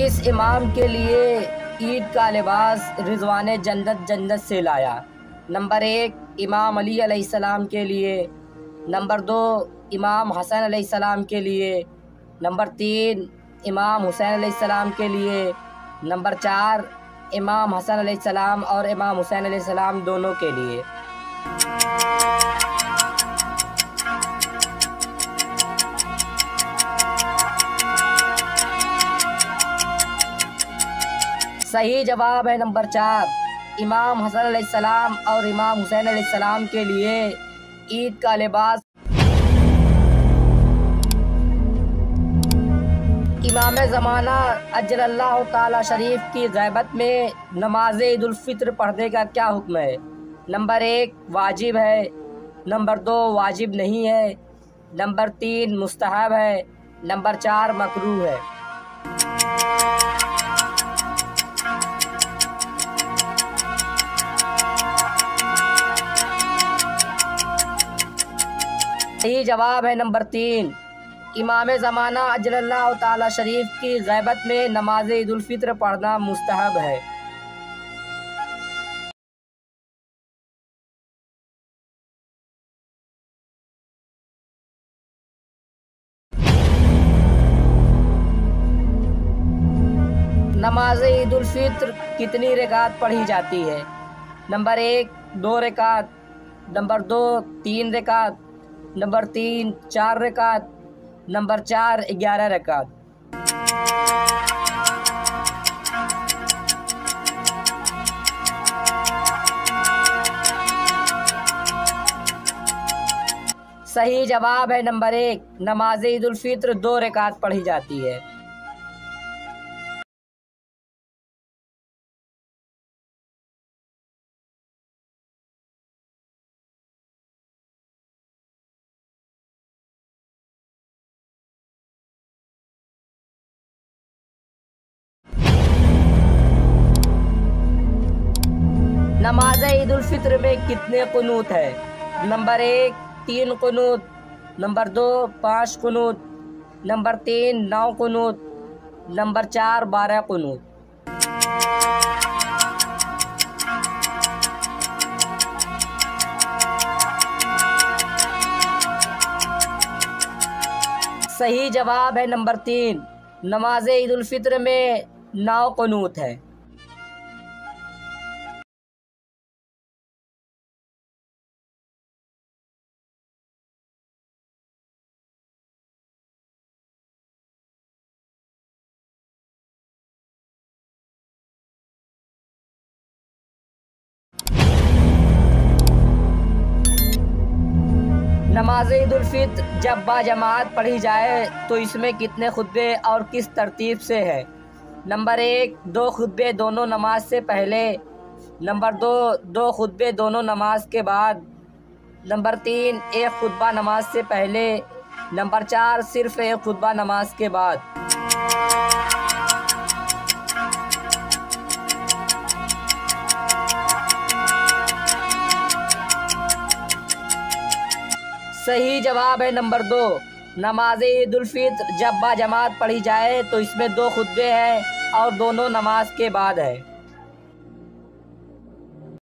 किस इमाम के लिए ईद का लिबास रिजवान जन्नत जन्नत से लाया? नंबर 1 इमाम अली अलैहिस्सलाम के लिए, नंबर 2 इमाम हसन अलैहिस्सलाम के लिए, नंबर 3 इमाम हुसैन अलैहिस्सलाम के लिए, नंबर 4 इमाम हसन अलैहिस्सलाम और इमाम हुसैन अलैहिस्सलाम दोनों के लिए। सही जवाब है नंबर 4 इमाम हसन अलैहिस्सलाम और इमाम हुसैन अलैहिस्सलाम के लिए ईद का लिबास। इमाम ज़माना अज्जलल्लाहु ताला शरीफ की ग़ैबत में नमाज ईद उल फित्र पढ़ने का क्या हुक्म है? नंबर 1 वाजिब है, नंबर 2 वाजिब नहीं है, नंबर 3 मुस्तहब है, नंबर 4 मकरूह है। सही जवाब है नंबर 3 इमाम ज़माना अज्जलल्लाहु ताला शरीफ की ग़ैबत में नमाज ईद उल फित्र पढ़ना मुस्तहब है। नमाज ईद उल फित्र कितनी रकात पढ़ी जाती है? नंबर 1 2 रकात, नंबर 2 3 रकात, नंबर 3 4 रकात, नंबर 4 11 रकात। सही जवाब है नंबर 1 नमाज ईद उल फित्र 2 रकात पढ़ी जाती है। नमाज ईद उल फित्र में कितने कुनूत है? नंबर 1 3 कुनूत, नंबर 2 5 कुनूत, नंबर 3 9 कुनूत, नंबर 4 12 कुनूत। सही जवाब है नंबर 3 नमाज ईद उल फित्र में 9 कुनूत है। नमाज ईद उल फित्र जब बाजमात पढ़ी जाए तो इसमें कितने खुतबे और किस तरतीब से है? नंबर 1 2 खुतबे दोनों नमाज से पहले, नंबर 2 2 खुतबे दोनों नमाज के बाद, नंबर 3 1 खुतबा नमाज से पहले, नंबर 4 सिर्फ 1 खुतबा नमाज के बाद। सही जवाब है नंबर 2 नमाज ईद उल फित्र जब बाजमात पढ़ी जाए तो इसमें 2 खुतबे हैं और दोनों नमाज के बाद है।